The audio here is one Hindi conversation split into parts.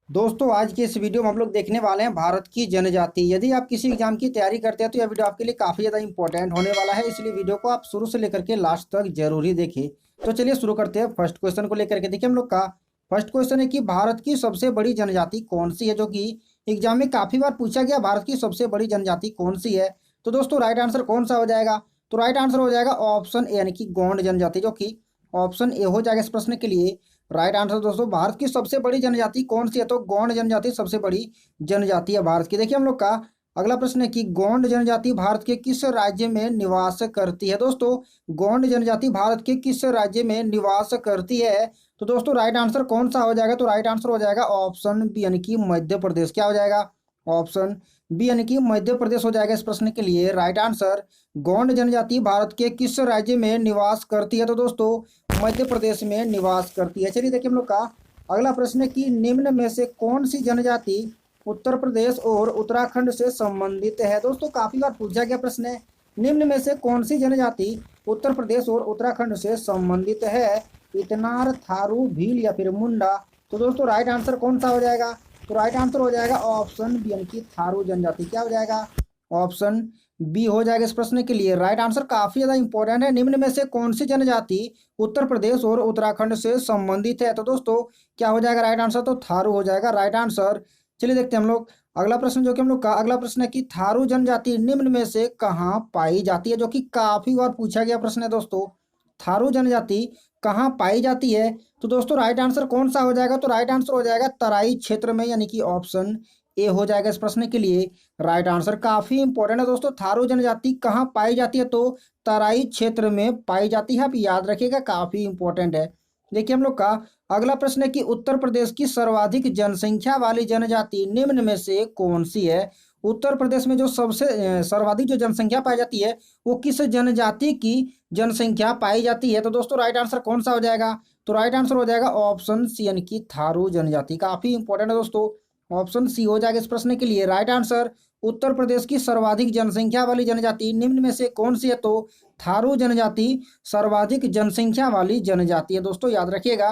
दोस्तों आज के इस वीडियो में हम लोग देखने वाले हैं भारत की जनजाति। यदि आप किसी एग्जाम की तैयारी करते हैं तो यह वीडियो आपके लिए काफ़ी ज़्यादा इंपॉर्टेंट होने वाला है, इसलिए वीडियो को आप शुरू से लेकर के लास्ट तक जरूर ही देखें। तो चलिए शुरू करते हैं फर्स्ट क्वेश्चन को लेकर के। देखिए हम लोग का फर्स्ट क्वेश्चन है कि भारत की सबसे बड़ी जनजाति कौन सी है, जो कि एग्जाम में काफ़ी बार पूछा गया। भारत की सबसे बड़ी जनजाति कौन सी है? तो दोस्तों राइट आंसर कौन सा हो जाएगा? तो राइट आंसर हो जाएगा ऑप्शन ए यानी कि गोंड जनजाति, जो कि ऑप्शन ए हो जाएगा इस प्रश्न के लिए राइट आंसर। दोस्तों भारत की सबसे बड़ी जनजाति कौन सी है? तो गोंड जनजाति सबसे बड़ी जनजाति है भारत की। देखिए हम लोग का अगला प्रश्न है कि गोंड जनजाति भारत के किस राज्य में निवास करती है? दोस्तों गोंड जनजाति भारत के किस राज्य में निवास करती है? तो दोस्तों राइट आंसर कौन सा हो जाएगा? तो राइट आंसर हो जाएगा ऑप्शन बी यानी कि मध्य प्रदेश। क्या हो जाएगा? ऑप्शन बी यानी कि मध्य प्रदेश हो जाएगा इस प्रश्न के लिए राइट आंसर। गोंड जनजाति भारत के किस राज्य में निवास करती है? तो दोस्तों मध्य प्रदेश में निवास करती है। चलिए देखिए हम लोग का अगला प्रश्न है कि निम्न में से कौन सी जनजाति उत्तर प्रदेश और उत्तराखंड से संबंधित है? दोस्तों काफी बार पूछा गया प्रश्न है, निम्न में से कौन सी जनजाति उत्तर प्रदेश और उत्तराखंड से संबंधित है? इतनार, थारू, भील या फिर मुंडा? तो दोस्तों राइट आंसर कौन सा हो जाएगा? तो राइट आंसर हो जाएगा ऑप्शन बी यानी कि थारू जनजाति। क्या हो जाएगा? ऑप्शन बी हो जाएगा इस प्रश्न के लिए राइट आंसर। काफी ज्यादा इंपॉर्टेंट है, निम्न में से कौन सी जनजाति उत्तर प्रदेश और उत्तराखंड से संबंधित है? तो दोस्तों क्या हो जाएगा राइट आंसर? तो थारू हो जाएगा राइट आंसर। चलिए देखते हैं हम लोग अगला प्रश्न, जो कि हम लोग का अगला प्रश्न है कि थारू जनजाति निम्न में से कहाँ पाई जाती है? जो कि काफी बार पूछा गया प्रश्न है दोस्तों, थारू जनजाति कहाँ पाई जाती है? तो दोस्तों राइट आंसर कौन सा हो जाएगा? तो राइट आंसर हो जाएगा तराई क्षेत्र में, यानी कि ऑप्शन ए हो जाएगा इस प्रश्न के लिए राइट आंसर। काफी इंपॉर्टेंट है दोस्तों, थारू जनजाति कहाँ पाई जाती है? तो तराई क्षेत्र में पाई जाती है, आप याद रखिएगा, काफी इंपॉर्टेंट है। देखिए हम लोग का अगला प्रश्न है कि उत्तर प्रदेश की सर्वाधिक जनसंख्या वाली जनजाति निम्न में से कौन सी है? उत्तर प्रदेश में जो सबसे सर्वाधिक जो जनसंख्या पाई जाती है वो किस जनजाति की जनसंख्या पाई जाती है? तो दोस्तों राइट आंसर कौन सा हो जाएगा? तो राइट आंसर हो जाएगा ऑप्शन सी यानी कि थारू जनजाति। काफी इंपॉर्टेंट है दोस्तों, ऑप्शन सी हो जाएगा इस प्रश्न के लिए राइट आंसर। उत्तर प्रदेश की सर्वाधिक जनसंख्या वाली जनजाति निम्न में से कौन सी है? तो थारू जनजाति सर्वाधिक जनसंख्या वाली जनजाति है दोस्तों, याद रखिएगा।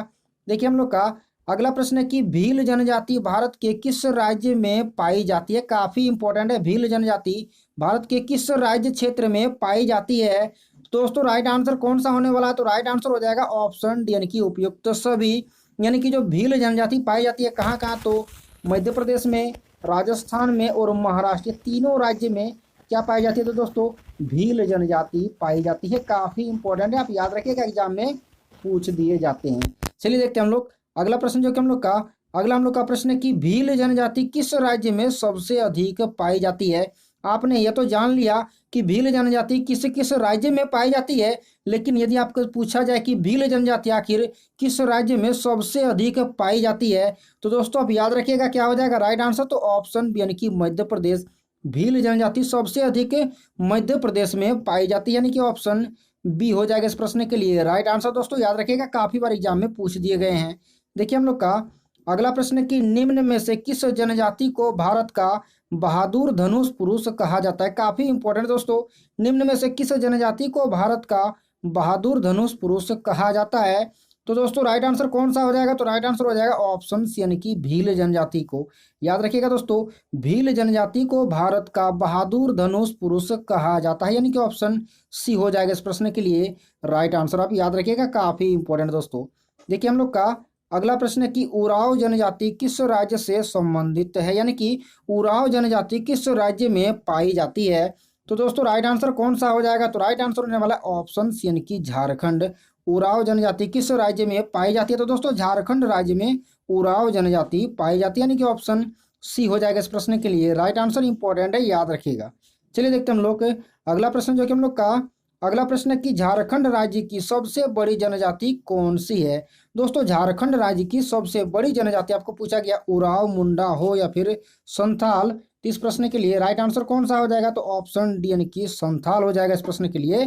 देखिए हम लोग का अगला प्रश्न है कि भील जनजाति भारत के किस राज्य में पाई जाती है? काफी इंपॉर्टेंट है, भील जनजाति भारत के किस राज्य क्षेत्र में पाई जाती है? दोस्तों राइट आंसर कौन सा होने वाला है? तो राइट आंसर हो जाएगा ऑप्शन डी यानी कि उपयुक्त सभी। यानी कि जो भील जनजाति पाई जाती है कहाँ कहाँ? तो मध्य प्रदेश में, राजस्थान में और महाराष्ट्र, तीनों राज्य में क्या पाई जाती है? तो दोस्तों भील जनजाति पाई जाती है। काफी इंपॉर्टेंट है, आप याद रखिएगा, एग्जाम में पूछ दिए जाते हैं। चलिए देखते हैं हम लोग अगला प्रश्न, जो कि हम लोग का प्रश्न है कि भील जनजाति किस राज्य में सबसे अधिक पाई जाती है? आपने यह तो जान लिया कि भील जनजाति किस किस राज्य में पाई जाती है, लेकिन यदि आपको पूछा जाए कि भील जनजाति आखिर किस राज्य में सबसे अधिक पाई जाती है, तो दोस्तों आप याद रखिएगा क्या हो जाएगा राइट आंसर? तो ऑप्शन बी यानी कि मध्य प्रदेश। भील जनजाति सबसे अधिक मध्य प्रदेश में पाई जाती है, यानी कि ऑप्शन बी हो जाएगा इस प्रश्न के लिए राइट आंसर। दोस्तों याद रखिएगा, काफी बार एग्जाम में पूछ दिए गए हैं। देखिए हम लोग का अगला प्रश्न है कि निम्न में से किस जनजाति को भारत का बहादुर धनुष पुरुष कहा जाता है? काफी इंपॉर्टेंट दोस्तों, निम्न में से किस जनजाति को भारत का बहादुर धनुष पुरुष कहा जाता है? तो दोस्तों राइट आंसर कौन सा हो जाएगा? तो राइट आंसर हो जाएगा ऑप्शन सी यानी कि भील जनजाति को। याद रखिएगा दोस्तों, भील जनजाति को भारत का बहादुर धनुष पुरुष कहा जाता है, यानी कि ऑप्शन सी हो जाएगा इस प्रश्न के लिए राइट आंसर, आप याद रखिएगा, काफी इंपॉर्टेंट दोस्तों। देखिए हम लोग का अगला प्रश्न है कि उराव जनजाति किस राज्य से संबंधित है? यानी कि उराव जनजाति किस राज्य में पाई जाती है? तो दोस्तों राइट आंसर कौन सा हो जाएगा? तो राइट आंसर होने वाला ऑप्शन सी यानी कि झारखंड। उराव जनजाति किस राज्य में पाई जाती है? तो दोस्तों झारखंड राज्य में उराव जनजाति पाई जाती है, यानी कि ऑप्शन सी हो जाएगा इस प्रश्न के लिए राइट आंसर। इंपॉर्टेंट है, याद रखिएगा। चलिए देखते हैं हम लोग अगला प्रश्न, जो कि हम लोग का अगला प्रश्न है कि झारखंड राज्य की सबसे बड़ी जनजाति कौन सी है? दोस्तों झारखंड राज्य की सबसे बड़ी जनजाति आपको पूछा गया उराव, मुंडा हो या फिर संथाल, तो इस प्रश्न के लिए राइट आंसर कौन सा हो जाएगा? तो ऑप्शन डी यानी कि संथाल हो जाएगा इस प्रश्न के लिए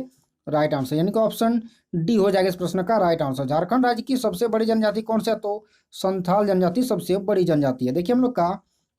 राइट आंसर, यानी कि ऑप्शन डी हो जाएगा इस प्रश्न का राइट आंसर। झारखंड राज्य की सबसे बड़ी जनजाति कौन सी है? तो संथाल जनजाति सबसे बड़ी जनजाति है। देखिए हम लोग का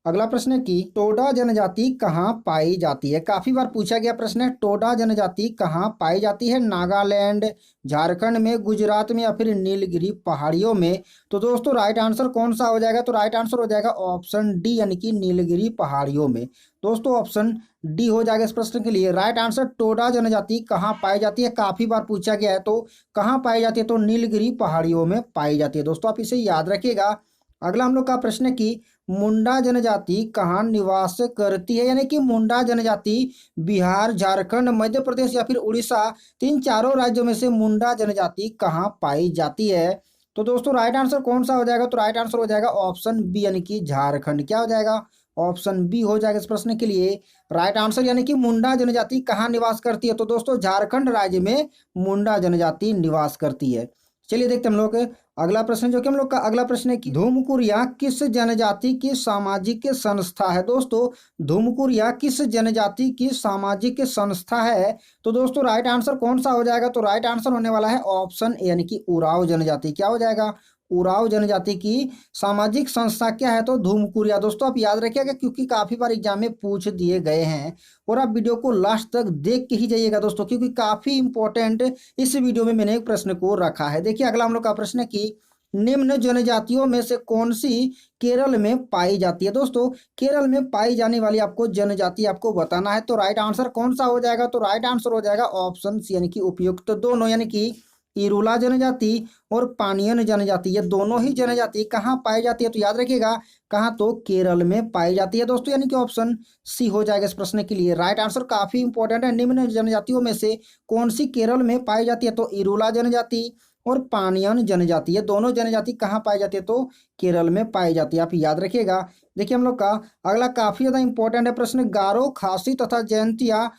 अगला प्रश्न है कि टोडा जनजाति कहाँ पाई जाती है। काफी बार पूछा गया प्रश्न है, टोडा जनजाति कहाँ पाई जाती है। नागालैंड, झारखंड में, गुजरात में या फिर नीलगिरी पहाड़ियों में। तो दोस्तों राइट आंसर कौन सा हो जाएगा, तो राइट आंसर हो जाएगा ऑप्शन डी यानी कि नीलगिरी पहाड़ियों में। दोस्तों ऑप्शन डी हो जाएगा इस प्रश्न के लिए राइट आंसर। टोडा जनजाति कहाँ पाई जाती है, काफी बार पूछा गया है, तो कहाँ पाई जाती है, तो नीलगिरी पहाड़ियों में पाई जाती है। दोस्तों आप इसे याद रखिएगा। अगला हम लोग का प्रश्न है कि मुंडा जनजाति कहाँ निवास करती है, यानी कि मुंडा जनजाति बिहार, झारखंड, मध्य प्रदेश या फिर उड़ीसा, तो इन चारों राज्यों में से मुंडा जनजाति कहाँ पाई जाती है। तो दोस्तों राइट आंसर कौन सा हो जाएगा, तो राइट आंसर हो जाएगा ऑप्शन बी यानी कि झारखंड। क्या हो जाएगा, ऑप्शन बी हो जाएगा इस प्रश्न के लिए राइट आंसर। यानी कि मुंडा जनजाति कहाँ निवास करती है, तो दोस्तों झारखंड राज्य में मुंडा जनजाति निवास करती है। चलिए देखते हैं हम लोग अगला प्रश्न, जो कि हम लोग का अगला प्रश्न है कि धूमकुरिया किस जनजाति की सामाजिक संस्था है। दोस्तों धूमकुरिया किस जनजाति की सामाजिक संस्था है। तो दोस्तों राइट आंसर कौन सा हो जाएगा, तो राइट आंसर होने वाला है ऑप्शन ए यानी कि उराव जनजाति। क्या हो जाएगा, उराव जनजाति की सामाजिक संस्था क्या है, तो धूमकुरिया। दोस्तों आप याद रखिएगा क्योंकि काफी बार एग्जाम में पूछ दिए गए हैं, और आप वीडियो को लास्ट तक देख के ही जाइएगा दोस्तों, क्योंकि काफी इंपॉर्टेंट इस वीडियो में मैंने एक प्रश्न को रखा है। देखिए अगला हम लोग का प्रश्न है कि निम्न जनजातियों में से कौन सी केरल में पाई जाती है। दोस्तों केरल में पाई जाने वाली आपको जनजाति आपको बताना है, तो राइट आंसर कौन सा हो जाएगा, तो राइट आंसर हो जाएगा ऑप्शन सी यानी कि उपयुक्त दोनों, यानी कि इरुला जनजाति और पानियन जनजाति, ये दोनों ही जनजाति कहाँ पाई जाती है, तो याद रखिएगा कहाँ, तो केरल में पाई जाती है दोस्तों, यानी कि ऑप्शन सी हो जाएगा इस प्रश्न के लिए राइट आंसर। काफी इंपॉर्टेंट है, निम्न जनजातियों में से कौन सी केरल में पाई जाती है, तो इरुला जनजाति और पानियन जनजाति, ये दोनों जनजाति कहाँ पाई जाती है, तो केरल में पाई जाती है, आप याद रखिएगा। देखिए हम लोग का अगला काफी ज्यादा इंपॉर्टेंट है प्रश्न, गारो, खासी तथा जयंतिया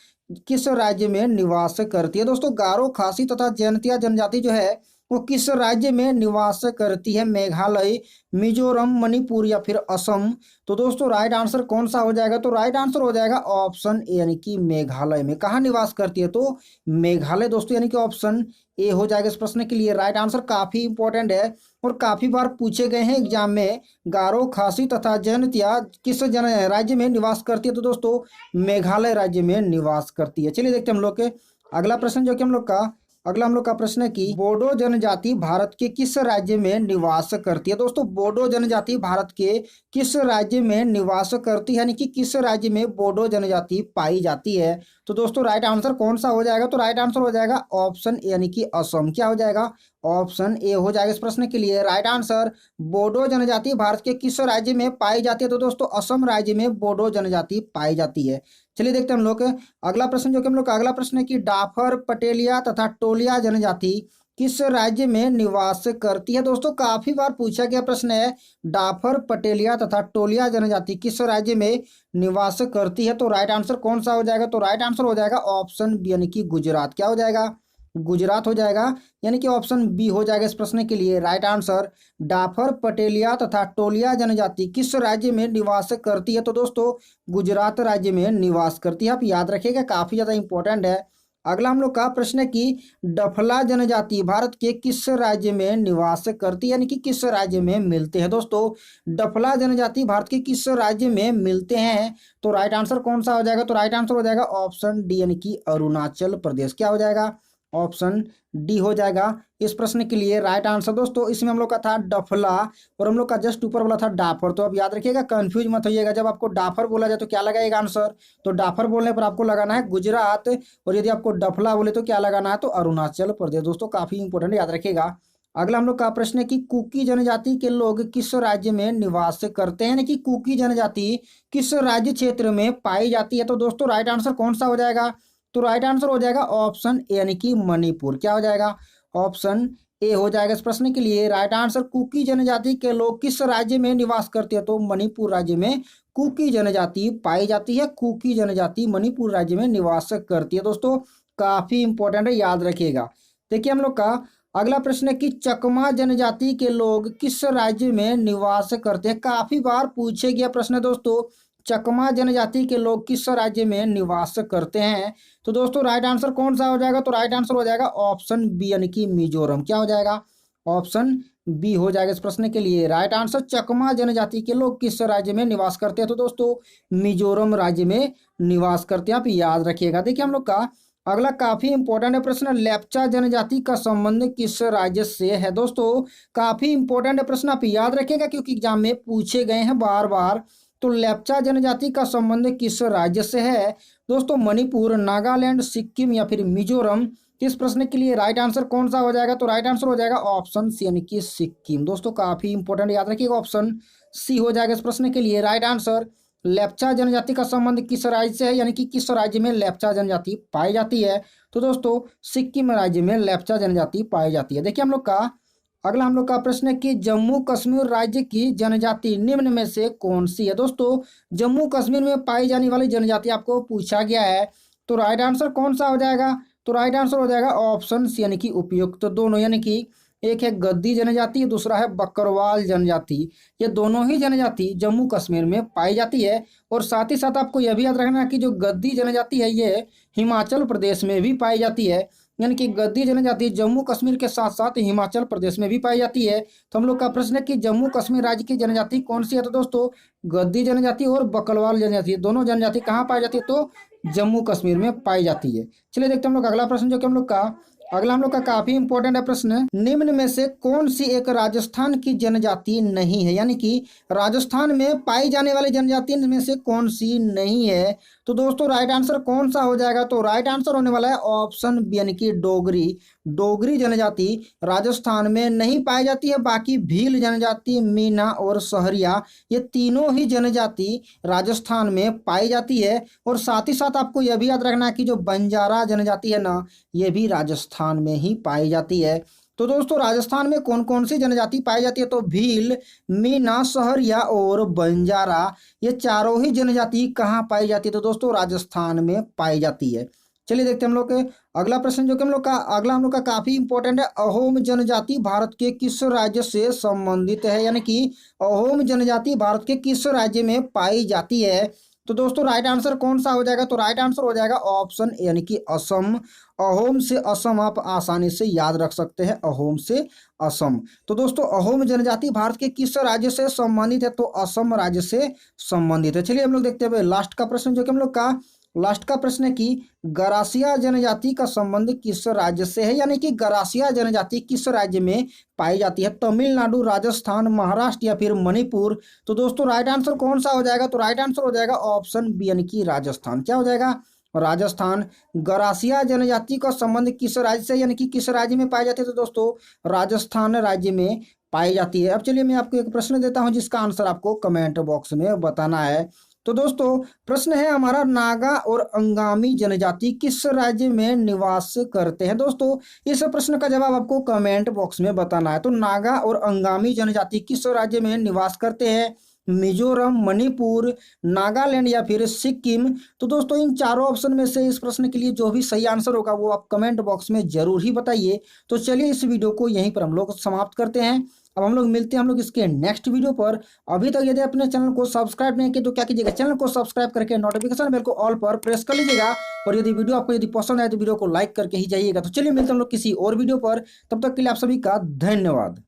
किस राज्य में निवास करती है। दोस्तों गारो, खासी तथा जयंतिया जनजाति जो है वो किस राज्य में निवास करती है, मेघालय, मिजोरम, मणिपुर या फिर असम। तो दोस्तों राइट आंसर कौन सा हो जाएगा, तो राइट आंसर हो जाएगा ऑप्शन ए यानी कि मेघालय में। कहाँ निवास करती है, तो मेघालय दोस्तों, यानी कि ऑप्शन ए हो जाएगा इस प्रश्न के लिए राइट आंसर। काफी इंपॉर्टेंट है और काफी बार पूछे गए हैं एग्जाम में, गारो, खासी तथा जयंतिया किस राज्य में निवास करती है, तो दोस्तों मेघालय राज्य में निवास करती है। चलिए देखते हैं हम लोग के अगला प्रश्न, जो कि हम लोग का अगला हम लोग का प्रश्न है कि बोडो जनजाति भारत के किस राज्य में निवास करती है। दोस्तों बोडो जनजाति भारत के किस राज्य में निवास करती है, यानी कि किस राज्य में बोडो जनजाति पाई जाती है। तो दोस्तों राइट आंसर कौन सा हो जाएगा, तो राइट आंसर हो जाएगा ऑप्शन ए यानी कि असम। क्या हो जाएगा, ऑप्शन ए हो जाएगा इस प्रश्न के लिए राइट आंसर। बोडो जनजाति भारत के किस राज्य में पाई जाती है, तो दोस्तों असम राज्य में बोडो जनजाति पाई जाती है। चलिए देखते हैं हम लोग अगला प्रश्न, जो कि हम लोग का अगला प्रश्न है कि डाफर, पटेलिया तथा टोलिया जनजाति किस राज्य में निवास करती है। दोस्तों काफी बार पूछा गया प्रश्न है, डाफर, पटेलिया तथा टोलिया जनजाति किस राज्य में निवास करती है, तो राइट आंसर कौन सा हो जाएगा, तो राइट आंसर हो जाएगा ऑप्शन बी यानी कि गुजरात। क्या हो जाएगा, गुजरात हो जाएगा, यानी कि ऑप्शन बी हो जाएगा इस प्रश्न के लिए राइट आंसर। डाफर, पटेलिया तथा टोलिया जनजाति किस राज्य में निवास करती है, तो दोस्तों गुजरात राज्य में निवास करती है, आप याद रखिएगा काफी ज्यादा इंपॉर्टेंट है। अगला हम लोग का प्रश्न है कि डफला जनजाति भारत के किस राज्य में निवास करती है, यानी कि किस राज्य में मिलते हैं। दोस्तों डफला जनजाति भारत के किस राज्य में मिलते हैं, तो राइट आंसर कौन सा हो जाएगा, तो राइट आंसर हो जाएगा ऑप्शन डी यानी कि अरुणाचल प्रदेश। क्या हो जाएगा, ऑप्शन डी हो जाएगा इस प्रश्न के लिए राइट आंसर। दोस्तों इसमें हम लोग का था डफला और हम लोग का जस्ट ऊपर वाला था डाफर, तो अब याद रखिएगा कंफ्यूज मत होइएगा, जब आपको डाफर बोला जाए तो क्या लगाएगा आंसर, तो डाफर बोलने पर आपको लगाना है गुजरात, और यदि आपको डफला बोले तो क्या लगाना है, तो अरुणाचल प्रदेश। दोस्तों काफी इंपॉर्टेंट, याद रखिएगा। अगला हम लोग का प्रश्न है कि कुकी जनजाति के लोग किस राज्य में निवास करते हैं, यानी कि कुकी जनजाति किस राज्य क्षेत्र में पाई जाती है, तो दोस्तों राइट आंसर कौन सा हो जाएगा, तो राइट आंसर हो जाएगा ऑप्शन ए यानी कि मणिपुर। क्या हो जाएगा, ऑप्शन ए हो जाएगा इस प्रश्न के लिए राइट आंसर। कुकी जनजाति के लोग किस राज्य में निवास करते हैं, तो मणिपुर राज्य में कुकी जनजाति पाई जाती है। कुकी जनजाति मणिपुर राज्य में निवास करती है। दोस्तों काफी इंपॉर्टेंट है, याद रखिएगा। देखिए हम लोग का अगला प्रश्न है कि चकमा जनजाति के लोग किस राज्य में निवास करते हैं। काफी बार पूछे गया प्रश्न है दोस्तों, चकमा जनजाति के लोग किस राज्य में निवास करते हैं, तो दोस्तों राइट आंसर कौन सा हो जाएगा, तो राइट आंसर हो जाएगा ऑप्शन बी यानी कि मिजोरम। क्या हो जाएगा, ऑप्शन बी हो जाएगा इस प्रश्न के लिए राइट आंसर। चकमा जनजाति के लोग किस राज्य में निवास करते हैं? तो दोस्तों मिजोरम राज्य में निवास करते हैं, आप याद रखिएगा। देखिए हम लोग का अगला काफी इंपॉर्टेंट है प्रश्न, लेप्चा जनजाति का संबंध किस राज्य से है? दोस्तों काफी इंपॉर्टेंट है प्रश्न, आप याद रखिएगा क्योंकि एग्जाम में पूछे गए हैं बार बार। तो लेप्चा जनजाति का संबंध किस राज्य से है? दोस्तों मणिपुर, नागालैंड, सिक्किम या फिर मिजोरम। इस प्रश्न के लिए राइट आंसर कौन सा हो जाएगा? तो राइट आंसर हो जाएगा ऑप्शन सी यानी कि सिक्किम। दोस्तों काफी इंपॉर्टेंट, याद रखिएगा ऑप्शन सी हो जाएगा इस प्रश्न के लिए राइट आंसर। लेप्चा जनजाति का संबंध किस राज्य से है यानी कि किस राज्य में लेप्चा जनजाति पाई जाती है? तो दोस्तों सिक्किम राज्य में लेप्चा जनजाति पाई जाती है। देखिए हम लोग का अगला हम लोग का प्रश्न है कि जम्मू कश्मीर राज्य की जनजाति निम्न में से कौन सी है? दोस्तों जम्मू कश्मीर में पाई जाने वाली जनजाति आपको पूछा गया है, तो राइट आंसर कौन सा हो जाएगा? तो राइट आंसर हो जाएगा ऑप्शन सी यानी कि उपयुक्त। तो दोनों यानी कि एक है गद्दी जनजाति, दूसरा है बकरवाल जनजाति। ये दोनों ही जनजाति जम्मू कश्मीर में पाई जाती है। और साथ ही साथ आपको यह भी याद रखना कि जो गद्दी जनजाति है ये हिमाचल प्रदेश में भी पाई जाती है, यानी कि गद्दी जनजाति जम्मू कश्मीर के साथ साथ हिमाचल प्रदेश में भी पाई जाती है। तो हम लोग का प्रश्न है कि जम्मू कश्मीर राज्य की जनजाति कौन सी है? तो दोस्तों गद्दी जनजाति और बकरवाल जनजाति दोनों जनजाति कहाँ पाई जाती है? तो जम्मू कश्मीर में पाई जाती है। चलिए देखते हैं हम लोग अगला प्रश्न, जो कि अगला हम लोग का काफी इंपॉर्टेंट है प्रश्न, निम्न में से कौन सी एक राजस्थान की जनजाति नहीं है? यानी कि राजस्थान में पाई जाने वाली जनजाति में से कौन सी नहीं है? तो दोस्तों राइट आंसर कौन सा हो जाएगा? तो राइट आंसर होने वाला है ऑप्शन बी यानी कि डोगरी। डोगरी जनजाति राजस्थान में नहीं पाई जाती है, बाकी भील जनजाति, मीना और सहरिया ये तीनों ही जनजाति राजस्थान में पाई जाती है। और साथ ही साथ आपको यह भी याद रखना है कि जो बंजारा जनजाति है ना, ये भी राजस्थान में ही पाई जाती है। तो दोस्तों राजस्थान में कौन कौन सी जनजाति पाई जाती है? तो भील, मीना, सहरिया और बंजारा ये चारों ही जनजाति कहाँ पाई जाती है? तो दोस्तों राजस्थान में पाई जाती है। चलिए देखते हैं हम लोग के अगला प्रश्न, जो कि हम लोग का काफी इंपॉर्टेंट है, अहोम जनजाति भारत के किस राज्य से संबंधित है? यानी कि अहोम जनजाति भारत के किस राज्य में पाई जाती है? तो दोस्तों राइट आंसर कौन सा हो जाएगा? तो राइट आंसर हो जाएगा ऑप्शन यानी कि असम। अहोम से असम आप आसानी से याद रख सकते हैं, अहोम से असम। तो दोस्तों अहोम जनजाति भारत के किस राज्य से संबंधित है? तो असम राज्य से संबंधित है। चलिए हम लोग देखते हैं लास्ट का प्रश्न, जो कि हम लोग का लास्ट का प्रश्न है कि गरासिया जनजाति का संबंध किस राज्य से है? यानी कि गरासिया जनजाति किस राज्य में पाई जाती है? तमिलनाडु, राजस्थान, महाराष्ट्र या फिर मणिपुर। तो दोस्तों राइट आंसर कौन सा हो जाएगा? तो राइट आंसर हो जाएगा ऑप्शन बी यानी कि राजस्थान। क्या हो जाएगा? राजस्थान। गरासिया जनजाति का संबंध किस राज्य से यानी कि किस राज्य में पाई जाती है? तो दोस्तों राजस्थान राज्य में पाई जाती है। अब चलिए मैं आपको एक प्रश्न देता हूं जिसका आंसर आपको कमेंट बॉक्स में बताना है। तो दोस्तों प्रश्न है हमारा, नागा और अंगामी जनजाति किस राज्य में निवास करते हैं? दोस्तों इस प्रश्न का जवाब आपको कमेंट बॉक्स में बताना है। तो नागा और अंगामी जनजाति किस राज्य में निवास करते हैं? मिजोरम, मणिपुर, नागालैंड या फिर सिक्किम। तो दोस्तों इन चारों ऑप्शन में से इस प्रश्न के लिए जो भी सही आंसर होगा वो आप कमेंट बॉक्स में जरूर ही बताइए। तो चलिए इस वीडियो को यहीं पर हम लोग समाप्त करते हैं। अब हम लोग मिलते हैं हम लोग इसके नेक्स्ट वीडियो पर। अभी तक यदि अपने चैनल को सब्सक्राइब नहीं किया तो क्या कीजिएगा, चैनल को सब्सक्राइब करके नोटिफिकेशन बेल को ऑल पर प्रेस कर लीजिएगा। और यदि वीडियो आपको यदि पसंद आए तो वीडियो को लाइक करके ही जाइएगा। तो चलिए मिलते हैं हम लोग किसी और वीडियो पर, तब तक के लिए आप सभी का धन्यवाद।